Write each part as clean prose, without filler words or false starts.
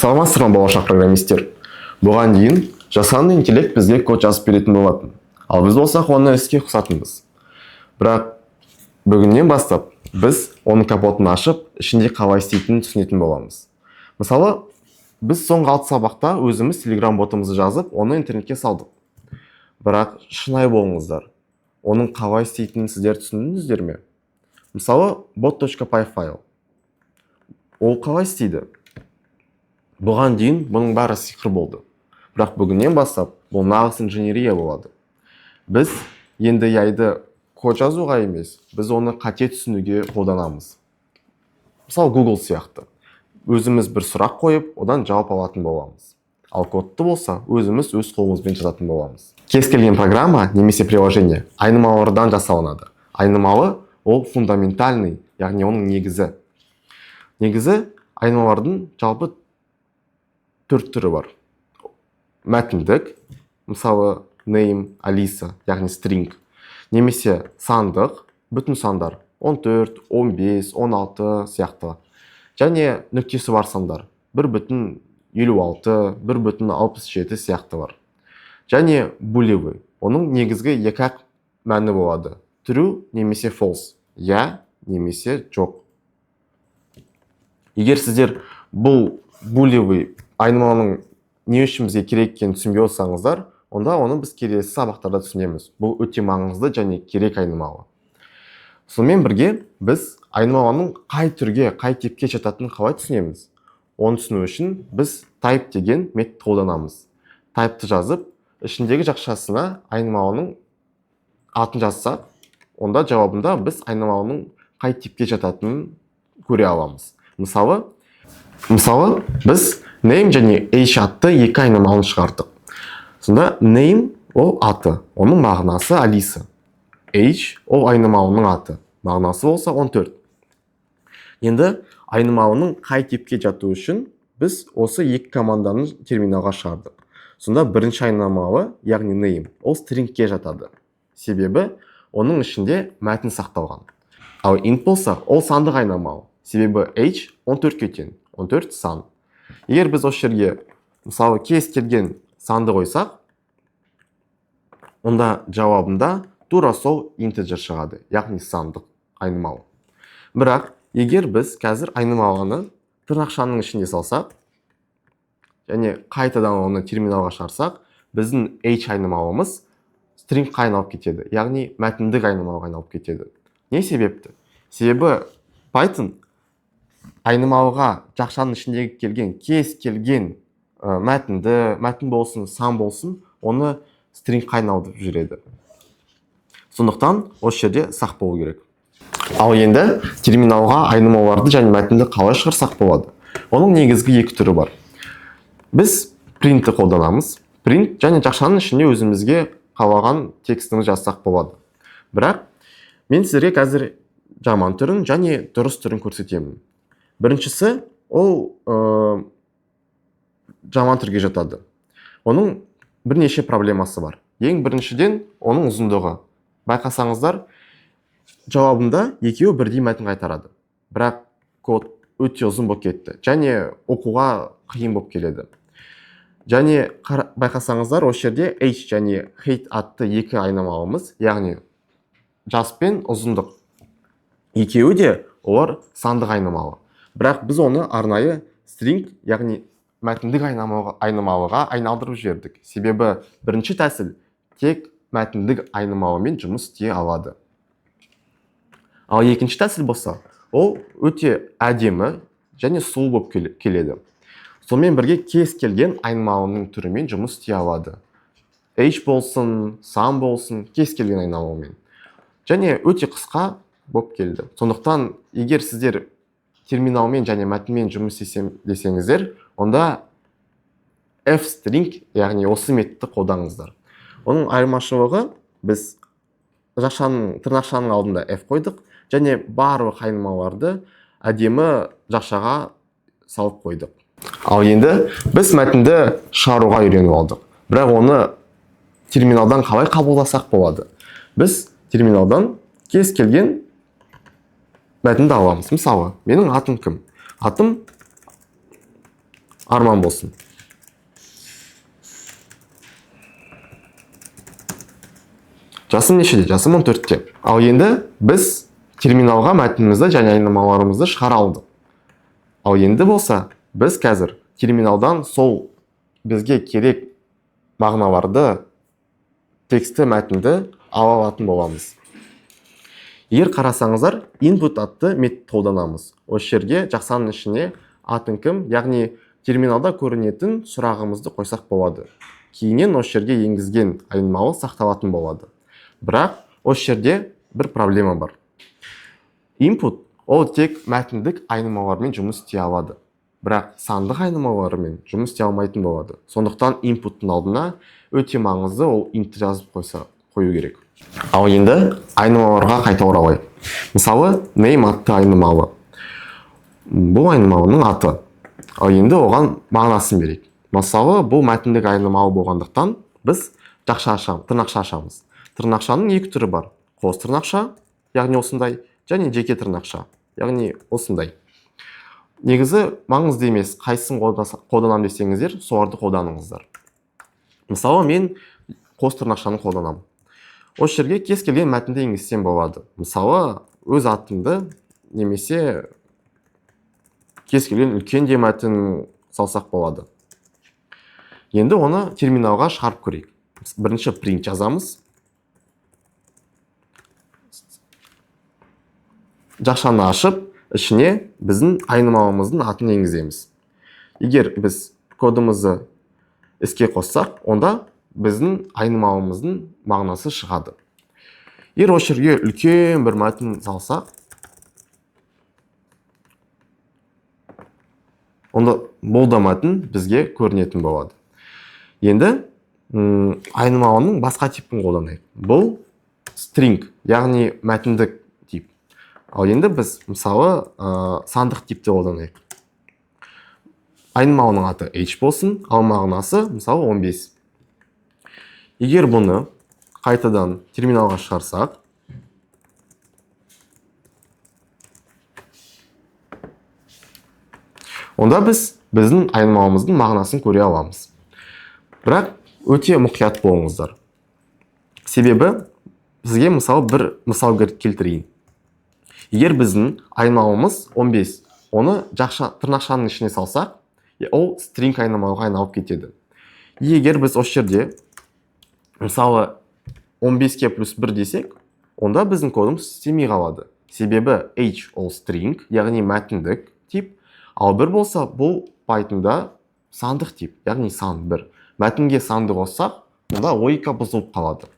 Саламатсыздар ма болашақ программисттер? Бұған дейін жасанды интеллект бізге код жазып беретін болатын. Ал біз болсақ оны іске қосатынбыз. Бірақ бүгіннен бастап біз оның капотын ашып, ішінде қалай істейтінін түсінетін боламыз. Мысалы, біз соңғы 6 сабақта өзіміз Telegram ботымызды жазып, оны интернетке салдық. Бірақ шынайы болыңыздар. Оның қалай істейтінін сіздер түсіндіңіздер ме? Мысалы, bot.py файл. Ол қалай істейді? Бұған дейін бұның бәрі сиқыр болды. Бірақ бүгіннен бастап бұл нағыз инженерия болады. Біз енді яйды код жазуға емес, біз оны қате түсінуге қолданамыз. Мысалы Google сияқты. Өзіміз бір сұрақ қойып, одан жауап алатын боламыз. Ал кодты болса, өзіміз өз қолымызбен жазатын боламыз. Кез келген программа немесе приложение айнымалылардан жасалынады. Айнымалы ол фундаментальный, яғни оның негізі. Негізі айнымалылардың жалпы 4 түрі бар. Мәтіндік, мысалы name, Alisa, яғни string, немесе сандық, бүтін сандар, 14, 15, 16 сияқты. Және нүктесі бар сандар, 1,56, 1,67 сияқты бар. Және булевый, оның негізгі екі мәні болады. True немесе false, я немесе жоқ. Егер сіздер бұл булевый айнымалының не үшін бізге керек екенін түсінбей отырсаңыздар, онда оны біз келесі сабақтарда түсінеміз. Бұл өте маңызды және керек айнымалы. Сонымен бірге біз айнымалының қай түрге, қай типке жататынын қалай түсінеміз. Оны түсіну үшін біз type деген метод қолданамыз. Type'ты жазып, ішіндегі жақшасына айнымалының атын жазсақ, онда жауабында біз айнымалының қай типке жататынын көре аламыз. Мысалы, біз name және age атты екі айнымалын шығардық. Сонда name ол аты, оның мағынасы Alisa. Age ол айнымалының аты, мағынасы болса 14. Енді айнымалының қай типке жату үшін біз осы екі команданың терминалға шығардық. Сонда бірінші айнымалы, яғни name, ол stringке жатады. Себебі оның ішінде мәтін сақталған. Ал int болса, ол сандық айнымалы. Себебі age 14-ке тең, 14 сан. Егер біз осы жерге, мысалы, кез келген санды қойсақ, онда жауабында тура сол integer шығады, яғни сандық айнымалы. Бірақ, егер біз қазір айнымалыны тырнақшаның ішінде салсақ, және қайтадан оны терминалға шығарсақ, біздің age айнымалымыз stringқа айналып кетеді, яғни мәтіндік айнымалға айналып кетеді. Не себепті? Себебі Python айнымалыға жақшаның ішіндегі келген, кез келген мәтін болсын, сан болсын, оны stringқа айналдырып жүреді. Сондықтан осы жерде сақ болу керек. Ал енді терминалға айнымалыларды және мәтінді қалай шығарсақ болады? Оның негізгі екі түрі бар. Біз printті қолданамыз. Print және жақшаның ішінде өзімізге қалаған текстіміз жазсақ болады. Бірақ мен сіздерге қазір жаман түрін және дұрыс түрін көрсетемін. Біріншісі ол жаман түрге жатады. Оның бірнеше проблемасы бар. Ең біріншіден оның ұзындығы. Байқасаңыздар, жауабында екеуі бірдей мәтін қайтарады. Бірақ код өте ұзын болып кетті. Және оқуға қиын болып келеді. Және байқасаңыздар, осы жерде age және height атты екі айнымалымыз, яғни жас пен ұзындық. Екеуі де олар сандық айнымалы. Бірақ біз оны арнайы string, яғни мәтіндік айнымалыға айналдырып жібердік. Себебі бірінші тәсіл тек мәтіндік айнымалымен жұмыс істей алады. Ал екінші тәсіл болса, ол өте әдемі және сұлу болып келеді. Сонымен бірге кез келген айнымалының түрімен жұмыс істей алады. Age болсын, сан болсын, кез келген айнымалымен. Және өте қысқа болып келді. Сондықтан, егер сіздер терминалмен және мәтінмен жұмыс десеңіздер, онда f-string, яғни осы методты қолданыңыздар. Оның айырмашылығы біз тырнақшаның алдында f қойдық, және барлық айнымалыларды әдемі жақшаға салып қойдық. Ал енді біз мәтінді шығаруға үйреніп алдық. Бірақ оны терминалдан қалай қабылдасақ болады? Біз терминалдан кез келген мәтінді аламыз. Мысалы, менің атым кім? арман болсын. Жасым нешеде? Жасым 14-те. Ал енді біз терминалға мәтінімізді және айнымаларымызды шығара алдық. Ал енді болса, біз қазір терминалдан сол бізге керек мағыналарды, тексті мәтінді ала алатын боламыз. Егер қарасаңыздар, input атты метод қолданамыз. Осы жерге жақсаның ішіне атын кім, яғни терминалда көрінетін сұрағымызды қойсақ болады. Кейіннен осы жерге енгізген айнымалы сақталатын болады. Бірақ осы жерде бір проблема бар. Input ол тек мәтіндік айнымалармен жұмыс істей алады. Бірақ сандық айнымалармен жұмыс істей алмайтын болады. Сондықтан input'тың алдына өте маңызды ол int жазып қою керек. Ал енді айнымаларға қайта оралайық. Мысалы, name атты айнымалы. Бұл айнымалының аты. Ал енді оған мағынасын берейік. Мысалы, бұл мәтіндік айнымалы болғандықтан біз тырнақша ашамыз. Тырнақшаның екі түрі бар. Қос тырнақша, яғни осындай, және жеке тырнақша, яғни осындай. Негізі маңызды емес, қайсысын қолданам десеңіздер, соларды қолданыңыздар. Мысалы, мен қос тырнақшаны қолданам. Осы жерге кез келген мәтінді енгізсем болады. Мысалы, өз атымды немесе кез келген үлкен де мәтін салсақ болады. Енді оны терминалға шығарып көрейік. Бірінші print жазамыз. Жақшаны ашып, ішіне біздің айнымалымыздың атын енгіземіз. Егер біз кодымызды іске қоссақ, онда біздің айнымалымыздың мағынасы шығады. Егер осы жерге үлкен бір мәтін салсақ, онда бұл да мәтін бізге көрінетін болады. Енді айнымалының басқа типін қолданайық. Бұл string, яғни мәтіндік тип. Ал енді біз мысалы сандық типті қолданайық. Айнымалының аты h болсын, ал мағынасы мысалы 15. Егер бұны қайтадан терминалға шығарсақ, онда біз біздің айнымалымыздың мағынасын көре аламыз. Бірақ өте мұқият болыңыздар. Себебі сізге мысалы бір мысал келтірейін. Егер біздің айнымалымыз 15, оны тырнақшаның ішіне салсақ, ол string айнымалыға айналып кетеді. Егер біз осы жерде мысалы 15-ке плюс 1 десек, онда біздің кодымыз істемей қалады. Себебі h ол string, яғни мәтіндік тип, ал 1 болса, бұл Python'да сандық тип, яғни сан 1. Мәтінге санды қоссақ, онда логика бұзылып қалады.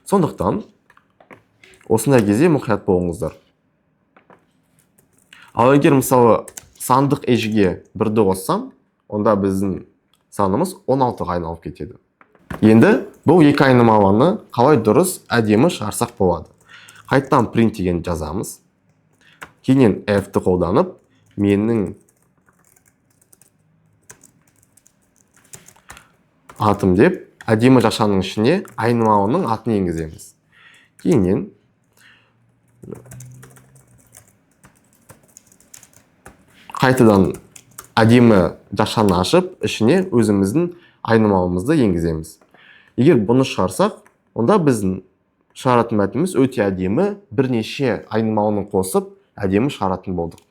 Сондықтан осындай кезде мұқият болыңыздар. Ал егер мысалы сандық h-ге 1-ді қоссам, онда біздің санымыз 16-ға айналып кетеді. Енді бұл екі айнымалыны қалай дұрыс әдемі шығарсақ болады. Қайттан print деген жазамыз. Кейіннен f-ті қолданып, менің атым деп, әдемі жақшаның ішіне айнымалының атын енгіземіз. Кейіннен қайтадан әдемі жақшаны ашып, ішіне өзіміздің айнымалымызды енгіземіз. Егер бұны шығарсақ, онда біздің шығаратын мәтініміз өте әдемі, бірнеше айнымалының қосып, әдемі шығаратын болдық.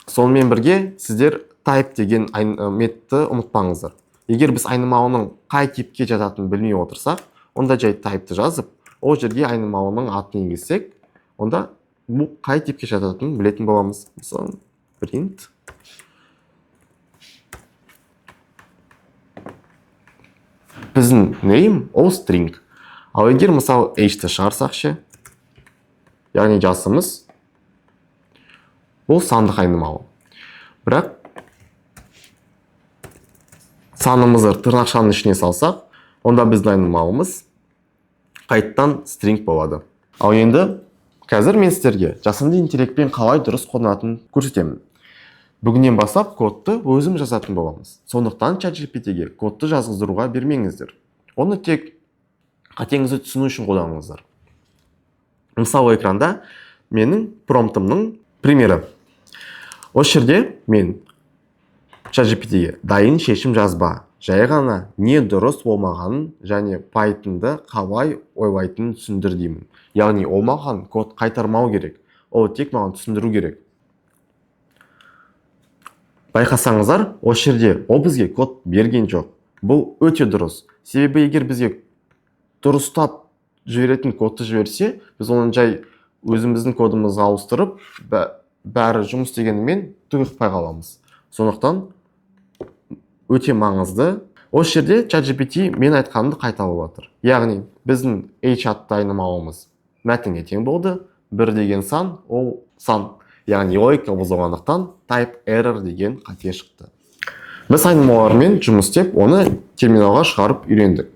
Сонымен бірге сіздер type деген методты ұмытпаңыздар. Егер біз айнымалының қай типке жататынын білмей отырсақ, онда жай type'ты жазып, ол жерге айнымалының атын енгізсек, онда бұл қай типке жататынын білетін боламыз. Мысалы, print. Біздің name ол string. Ал егер мысалы h-ті шығарсақ ше, яғни жасымыз, бұл сандық айнымалы. Бірақ санымызды тырнақшаның ішіне салсақ, онда біздің айнымалымыз қайттан string болады. Ал енді қазір мен сіздерге жасанды интеллектпен қалай дұрыс қолданатынын көрсетемін. Бүгіннен бастап кодты өзім жазатын боламыз. Сондықтан ChatGPT-ге кодты жазғыздыруға бермеңіздер. Оны тек қатеңізді түсіну үшін қолданыңыздар. Мысалы экранда менің промптымның примері. Осы жерде мен ChatGPT-ге дайын шешім жазба, жай ғана не дұрыс болмағанын және Python-ды қалай ойлайтынын түсіндір деймін. Яғни ол маған код қайтармау керек, ол тек маған түсіндіру керек. Байқасаңыздар, осы жерде ол бізге код берген жоқ. Бұл өте дұрыс. Себебі егер бізге дұрыстап жіберетін кодты жіберсе, біз оны жай өзіміздің кодымызға ауыстырып, бәрі жұмыс дегенімен тұйықпай қаламыз. Сондықтан өте маңызды. Осы жерде ChatGPT мен айтқанымды қайталап отыр. Яғни біздің h атты айнымалымыз мәтінге тең болды. 1 деген сан, ол сан. Яғни логика бұзылғандықтан type error деген қате шықты. Біз айнымалармен жұмыс істеп, оны терминалға шығарып үйрендік.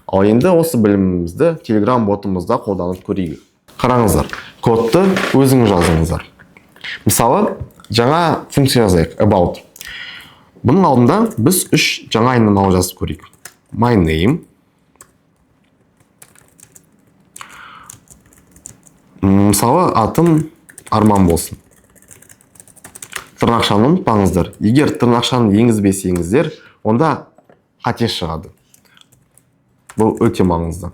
Ал енді осы білімімізді Telegram ботымызда қолданып көрейік. Қараңыздар, кодты өзіңіз жазыңыздар. Мысалы, жаңа функция жазайық, about. Бұның алдында біз 3 жаңа айнымалы жазып көрейік. My name. Мысалы, атым Арман болсын. Тырнақшаны ұмытпаңыздар. Егер тырнақшаны енгізбесеңіздер, онда қате шығады. Бұл өте маңызды.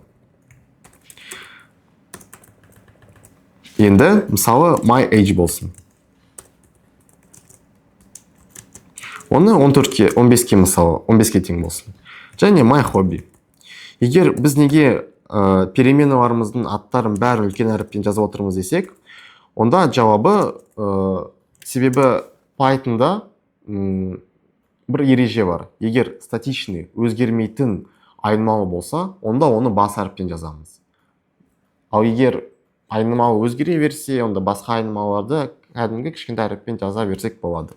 Енді, мысалы, my age болсын. Оны 14-ке, 15-ке мысалы, 15-ке тең болсын. Және my hobby. Егер біз неге переменаларымыздың аттарын бәрін үлкен әріппен жазып отырмыз десек, онда жауабы себебі Python-да бір ереже бар. Егер статичный, өзгермейтін айнымалы болса, онда оны бас әріппен жазамыз. Ал егер айнымалы өзгере берсе, онда басқа айнымаларды кәдімгі кішкентай әріппен жаза берсек болады.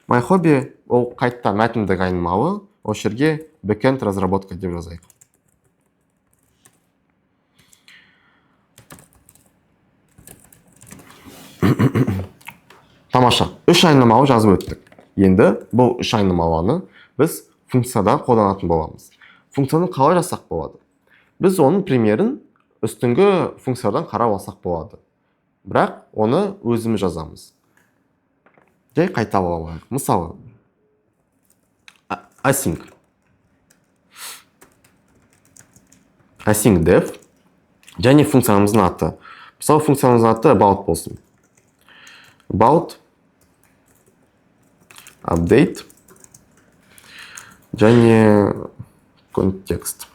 My hobby ол қайтта мәтіндік айнымалы, осы жерге backend разработка деп жазайық. Тамаша, 3 айнымалы жазып өттік. Енді бұл 3 айнымалыны біз функцияда қолданатын боламыз. Функцияны қалай жасақ болады? Біз оның примерін үстіңгі функциядан қарап алсақ болады. Бірақ оны өзіміз жазамыз. Жай қайталап алайық. Мысалы, async. Async def. Және функциямыздың аты. Мысалы, функциямыздың аты about болсын. About update және контекст.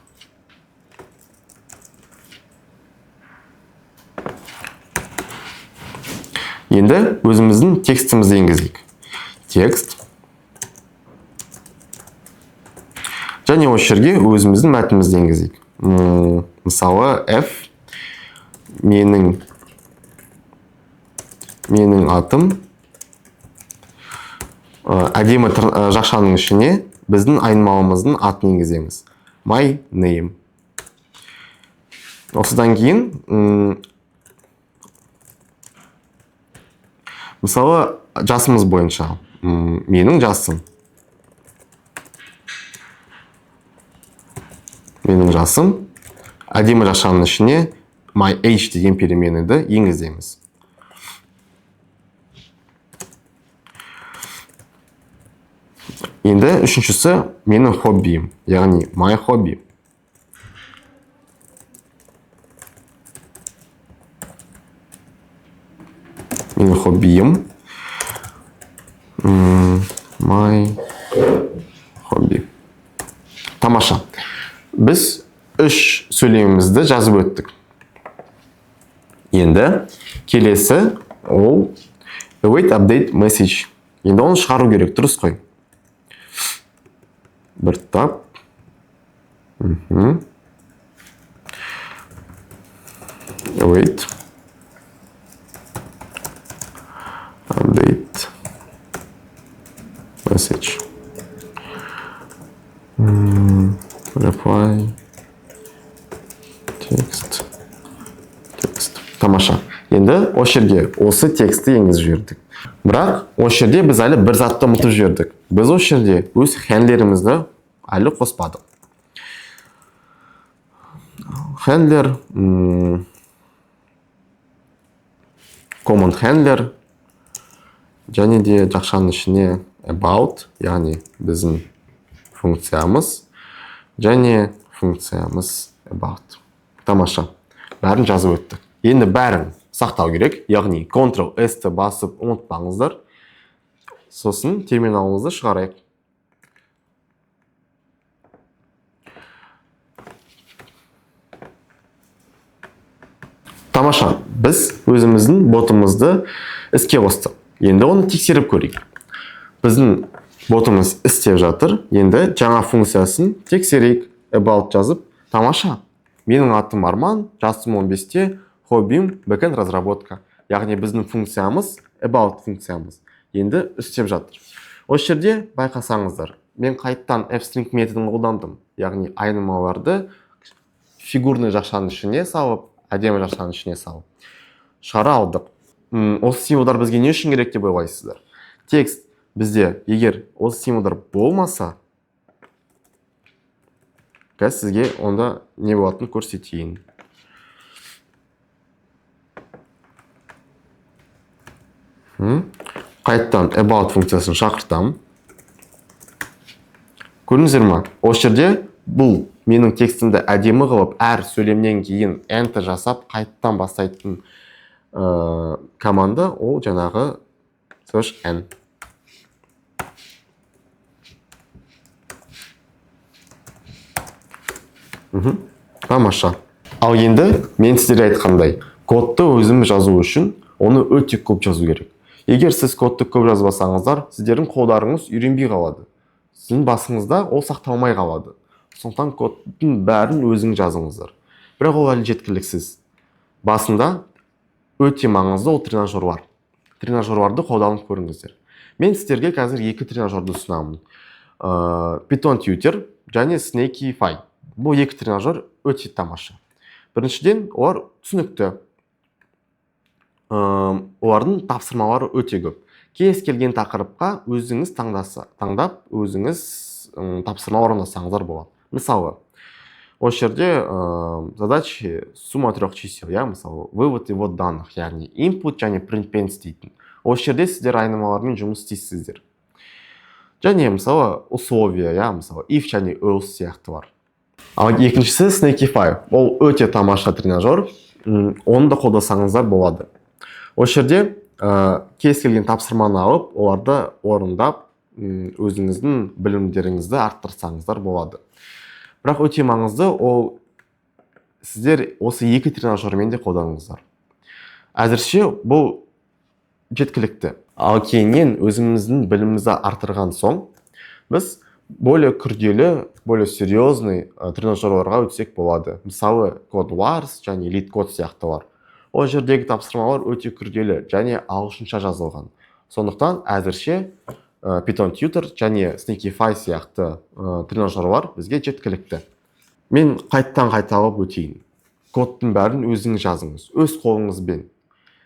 Енді өзіміздің текстімізді енгізейік. Текст. Және осы жерге өзіміздің мәтінімізді енгізейік. Мысалы, F менің атым әдемі жақшаның ішіне біздің айнымалымыздың атын енгіземіз. My name. Осыдан кейін мысалы жасымыз бойынша менің жасым. Менің жасым әдемі жақшаның ішіне my age деген переменді енгіземіз. Енді үшіншісі менің хоббиім, яғни my hobby. Менің хоббиім my hobby. Тамаша. Біз 3 сөйлемімізді жазып өттік. Енді келесі ол await update message. Енді оны шығару керек, дұрыс қой. Бір тап. Await update message. Reply text. Тамаша. Енді осы жерге осы тексті енгізіп жібердік. Бірақ осы жерде біз әлі бір затты ұмытып жібердік. Біз осы жерде өз хендлерімізді әлі қоспадық. Хендлер, command handler және де жақшаның ішіне about, яғни біздің функциямыз, және функциямыз about. Тамаша. Бәрін жазып өттік. Енді бәрін сақтау керек, яғни Ctrl+S-ті басып ұмытпаңыздар. Сосын терминалымызды шығарайық. Тамаша, біз өзіміздің ботымызды іске қостық. Енді оны тексеріп көрейік. Біздің ботымыз істеп жатыр. Енді жаңа функциясын тексерейік. About жазып. Тамаша, менің атым Арман, жасым 15-те, хоббим бэкэнд разработка. Яғни біздің функциямыз, about функциямыз енді істеп жатыр. Осы жерде байқасаңыздар, мен қайттан f-string методын қолдандым. Яғни айнымаларды фигурный жақшаның ішіне салып, әдемі жақшаның ішіне салып шығара алдық. Осы символдар бізге не үшін керек деп ойлайсыздар? Текст бізде егер осы символдар болмаса, сізге онда не болатынын көрсетейін. Қайттан about функциясын шақыртам. Көрдіңіздер ме? Осы жерде бұл менің текстімді әдемі қылып, әр сөйлемнен кейін enter жасап, қайттан бастайтын команда, ол жаңағы /n. Тамаша. Ал енді мен сіздерге айтқандай, кодты өзім жазу үшін оны өте көп жазу керек. Егер сіз кодты көп жазбасаңыздар, сіздердің қолдарыңыз үйренбей қалады. Сіздің басыңызда ол сақталмай қалады. Сондықтан кодтың бәрін өзің жазыңыздар. Бірақ ол әлі жеткіліксіз. Басында өте маңызды ол тренажер бар. Тренажерларды қолданып көріңіздер. Мен сіздерге қазір екі тренажерді ұсынамын. Python Tutor және Snakeify. Бұл екі тренажер өте тамаша. Біріншіден, олар түсінікті. Олардың тапсырмалары өте көп. Кез келген тақырыпқа өзіңіз таңдап, өзіңіз тапсырма орындасаңыздар болады. Мысалы, осы жерде задачи сумма трех чисел, мысалы, вывод и ввод данных, яғни input және print дейтін. Осы жерде сіздер айнымалармен жұмыс істейсіздер. Және мысалы условия, мысалы if және else сияқты бар. Ал екіншісі Snakeify. Ол өте тамаша тренажер, оны да қолдасаңыздар болады. Осы жерде кез келген тапсырманы алып, оларды орындап, өзіңіздің білімдеріңізді арттырсаңыздар болады. Бірақ өте маңызды, ол сіздер осы екі тренажермен де қолданыңыздар. Әзірше бұл жеткілікті. Ал кейіннен өзіміздің білімімізді арттырған соң, біз более күрделі, более серьезный тренажерларға өтсек болады. Мысалы, CodeWars және LeetCode сияқтылар. Ол жердегі тапсырмалар өте күрделі және ағылшынша жазылған. Сондықтан әзірше Python Tutor және Snakeify сияқты тренажерлар бізге жеткілікті. Мен қайталап өтейін. Кодтың бәрін өзіңіз жазыңыз, өз қолыңызбен.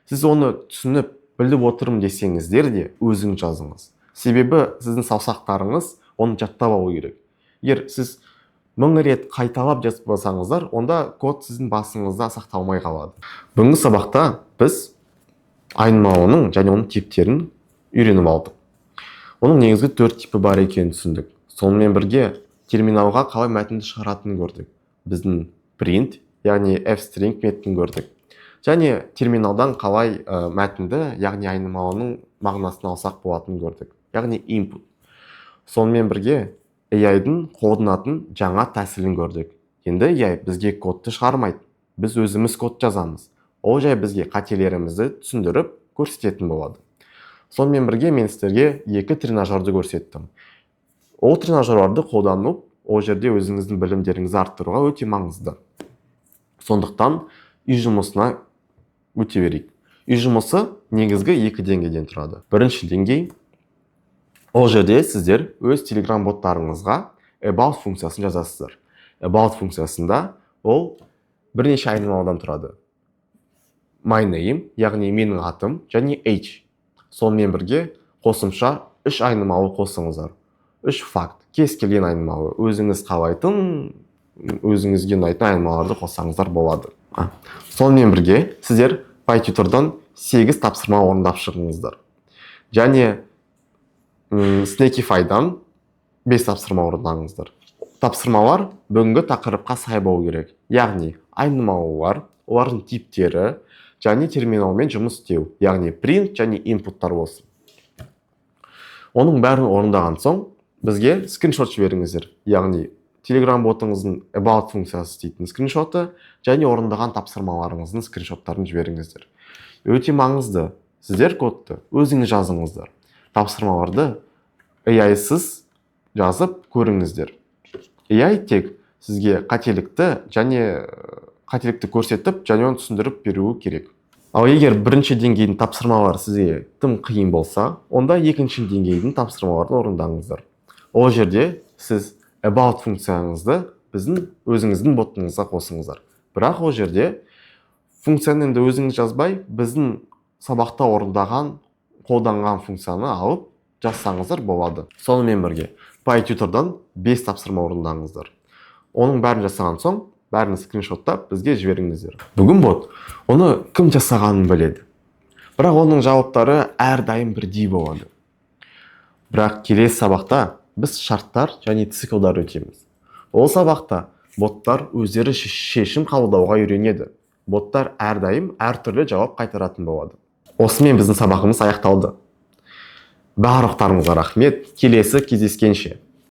Сіз оны түсініп, біліп отырмын десеңіздер де өзіңіз жазыңыз. Себебі сіздің саусақтарыңыз оны жаттап алу керек. Егер сіз 1000 рет қайталап жазбасаңыздар, онда код сіздің басыңызда сақталмай қалады. Бүгінгі сабақта біз айнымалының және оның типтерін үйреніп алдық. Оның негізгі 4 типі бар екенін түсіндік. Сонымен бірге терминалға қалай мәтінді шығаратынын көрдік. Біздің print, яғни f-string методын көрдік. Және терминалдан қалай мәтінді, яғни айнымалының мағынасын алсақ болатынын көрдік. Яғни input. Сонымен бірге AI-дың қолданатын жаңа тәсілін көрдік. Енді AI бізге кодты шығармайды. Біз өзіміз код жазамыз. Ол жай бізге қателерімізді түсіндіріп көрсететін болады. Сонымен бірге мен сіздерге екі тренажерді көрсеттім. Ол тренажерларды қолданып, ол жерде өзіңіздің білімдеріңізді арттыруға өте маңызды. Сондықтан үй жұмысына өте берейік. Үй жұмысы негізгі екі деңгейден тұрады. Бірінші деңгей, ол жерде сіздер өз Telegram боттарыңызға about функциясын жазасыздар. About функциясында ол бірнеше айнымалыдан тұрады. My name, яғни менің атым, және age. Сонымен бірге қосымша 3 айнымалы қосыңыздар. 3 факт, кез келген айнымалы, өзіңіз қалайтын, өзіңізге ұнайтын айнымаларды қоссаңыздар болады. Сонымен бірге сіздер PyTutor'дан 8 тапсырма орындап шығыңыздар. Және Snakify'дан 5 тапсырма орындаңыздар. Тапсырмалар бүгінгі тақырыпқа сай болу керек. Яғни айнымалылар, олардың типтері және терминалмен жұмыс істеу. Яғни print және inpuттар болсын. Оның бәрін орындаған соң бізге скриншот жіберіңіздер. Яғни Telegram ботыңыздың about функциясы істейтін скриншоты және орындаған тапсырмаларыңыздың скриншоттарын жіберіңіздер. Өте маңызды. Сіздер кодты өзіңіз жазыңыздар. Тапсырмаларды AI-сыз жазып көріңіздер. AI тек сізге қателікті көрсетіп, және оны түсіндіріп беруі керек. Ал егер бірінші деңгейдің тапсырмалары сізге тым қиын болса, онда екінші деңгейдің тапсырмаларын орындаңыздар. Ол жерде сіз about функцияңызды біздің өзіңіздің ботыңызға қосыңыздар. Бірақ ол жерде функцияны енді өзіңіз жазбай, біздің сабақта қолданған функцияны алып жазсаңыздар болады. Сонымен бірге PyTutor'дан 5 тапсырма орындаңыздар. Оның бәрін жасаған соң, бәрін скриншоттап бізге жіберіңіздер. Бүгін бот, оны кім жасағанын біледі. Бірақ оның жауаптары әрдайым бірдей болады. Бірақ келесі сабақта біз шарттар және циклдар өтеміз. Ол сабақта боттар өздері шешім қабылдауға үйренеді. Боттар әрдайым әртүрлі жауап қайтаратын болады. Осымен біздің сабағымыз аяқталды. Барлықтарыңызға рахмет. Келесі кездескенше.